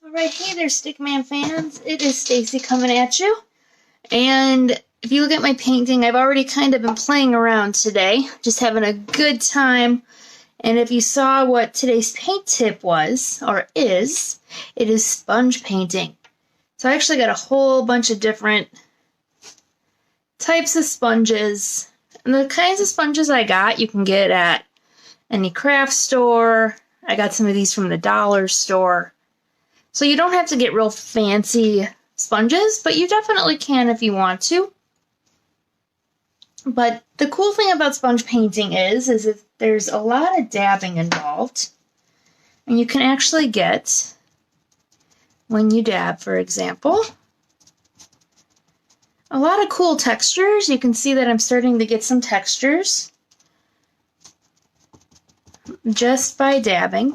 Alright, hey there Stickman fans, it is Stacey coming at you, and if you look at my painting, I've already kind of been playing around today, just having a good time, and if you saw what today's paint tip was, or is, it is sponge painting. So I actually got a whole bunch of different types of sponges, and the kinds of sponges I got you can get at any craft store. I got some of these from the dollar store. So you don't have to get real fancy sponges, but you definitely can if you want to. But the cool thing about sponge painting is if there's a lot of dabbing involved. And you can actually get, when you dab, for example, a lot of cool textures. You can see that I'm starting to get some textures just by dabbing.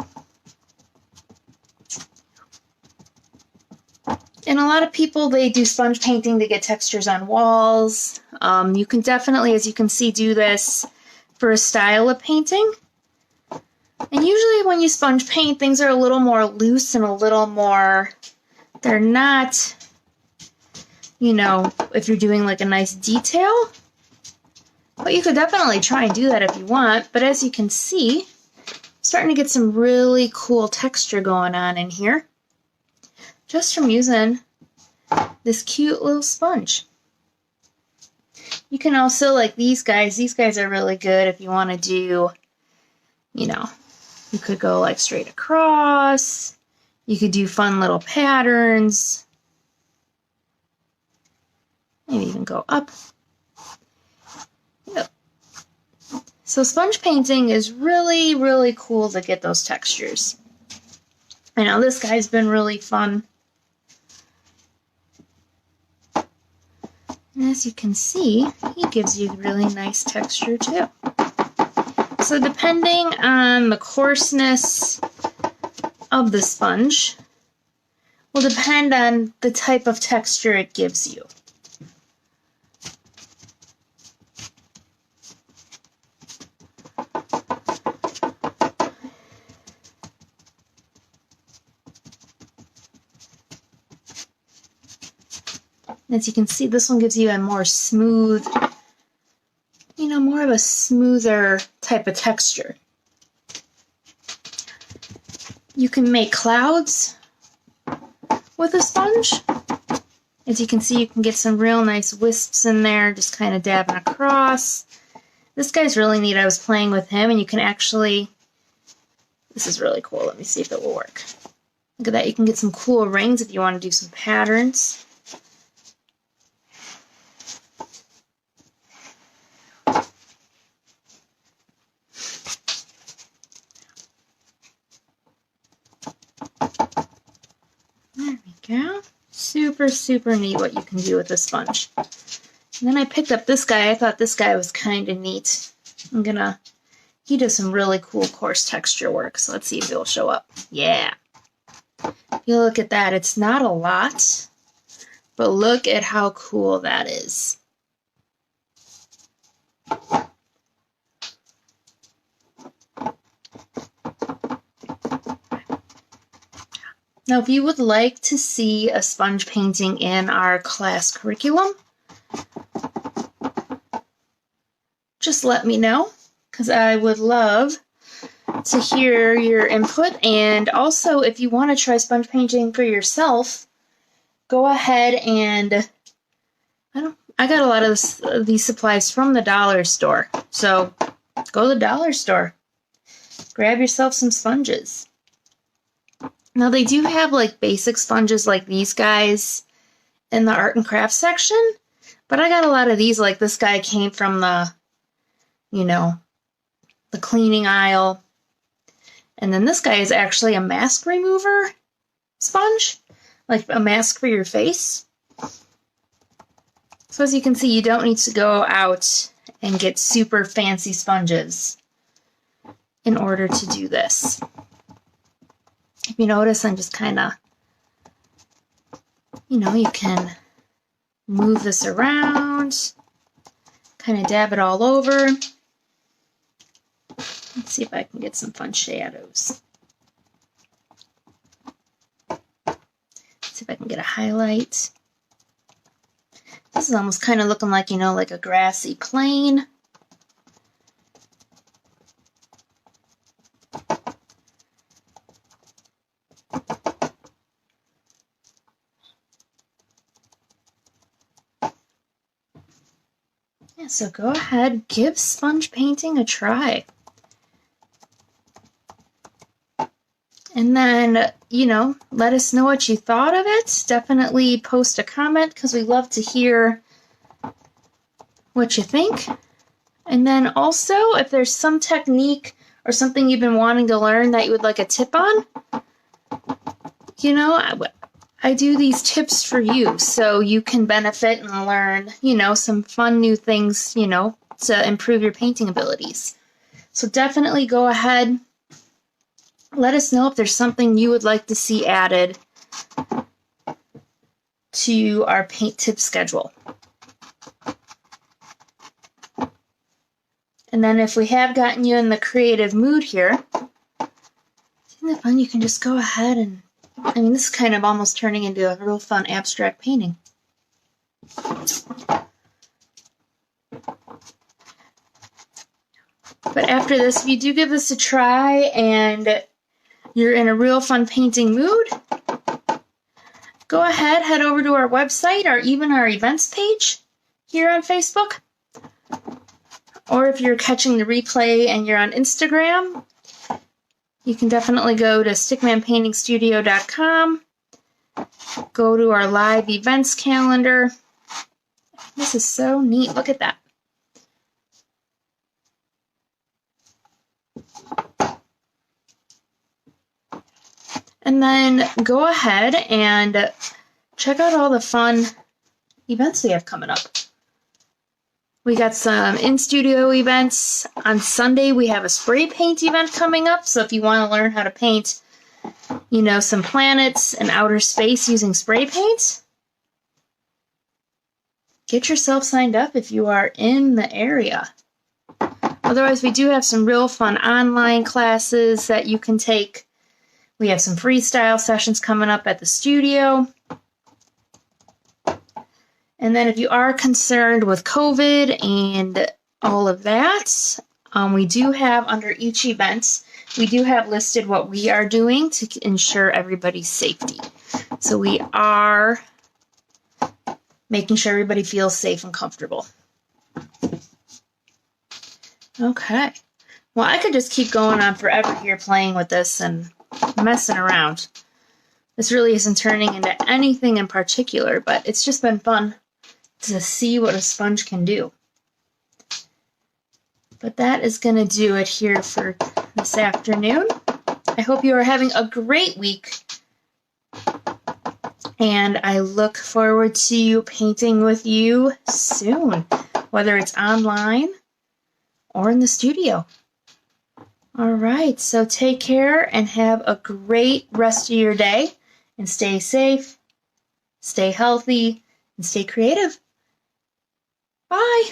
And a lot of people, they do sponge painting to get textures on walls. You can definitely, as you can see, do this for a style of painting. And usually when you sponge paint, things are a little more loose and a little more, they're not, you know, if you're doing like a nice detail. But you could definitely try and do that if you want. But as you can see, I'm starting to get some really cool texture going on in here, just from using this cute little sponge. You can also, like these guys are really good if you want to do, you know, you could go like straight across, you could do fun little patterns, maybe even go up. Yep. So sponge painting is really, really cool to get those textures. I know this guy's been really fun. And as you can see, he gives you really nice texture too. So depending on the coarseness of the sponge will depend on the type of texture it gives you. As you can see, this one gives you a more smooth, you know, more of a smoother type of texture. You can make clouds with a sponge. As you can see, you can get some real nice wisps in there, just kind of dabbing across. This guy's really neat. I was playing with him, and you can actually, this is really cool. Let me see if it will work. Look at that. You can get some cool rings if you want to do some patterns. There we go. Super, super neat what you can do with a sponge. And then I picked up this guy. I thought this guy was kind of neat. He does some really cool coarse texture work. So let's see if it'll show up. Yeah. If you look at that, it's not a lot, but look at how cool that is. Now, if you would like to see a sponge painting in our class curriculum, just let me know, because I would love to hear your input. And also, if you want to try sponge painting for yourself, go ahead and, I got a lot of these supplies from the dollar store. So go to the dollar store, grab yourself some sponges. Now, they do have like basic sponges like these guys in the art and crafts section, but I got a lot of these. Like this guy came from the, you know, the cleaning aisle. And then this guy is actually a mask remover sponge, like a mask for your face. So as you can see, you don't need to go out and get super fancy sponges in order to do this. If you notice, I'm just kind of, you know, you can move this around, kind of dab it all over. Let's see if I can get some fun shadows. if I can get a highlight. This is almost kind of looking like, you know, like a grassy plain. Yeah, so go ahead, give sponge painting a try. And then, you know, let us know what you thought of it. Definitely post a comment because we love to hear what you think. And then also, if there's some technique or something you've been wanting to learn that you would like a tip on, you know, I do these tips for you so you can benefit and learn, you know, some fun new things, you know, to improve your painting abilities. So definitely go ahead. Let us know if there's something you would like to see added to our paint tip schedule. And then if we have gotten you in the creative mood here, isn't it fun? You can just go ahead and, I mean, this is kind of almost turning into a real fun abstract painting. But after this, if you do give this a try and you're in a real fun painting mood, go ahead, head over to our website or even our events page here on Facebook. Or if you're catching the replay and you're on Instagram, you can definitely go to stickmanpaintingstudio.com, go to our live events calendar. This is so neat. Look at that. And then go ahead and check out all the fun events we have coming up. We got some in-studio events. On Sunday, we have a spray paint event coming up. So if you want to learn how to paint, you know, some planets and outer space using spray paint, get yourself signed up if you are in the area. Otherwise, we do have some real fun online classes that you can take. We have some freestyle sessions coming up at the studio. And then if you are concerned with COVID and all of that, we do have under each event, we do have listed what we are doing to ensure everybody's safety. So we are making sure everybody feels safe and comfortable. Okay. Well, I could just keep going on forever here playing with this and messing around. This really isn't turning into anything in particular, but it's just been fun to see what a sponge can do. But that is going to do it here for this afternoon. I hope you are having a great week, and I look forward to painting with you soon, whether it's online or in the studio. All right, so take care and have a great rest of your day, and stay safe, stay healthy, and stay creative. Bye.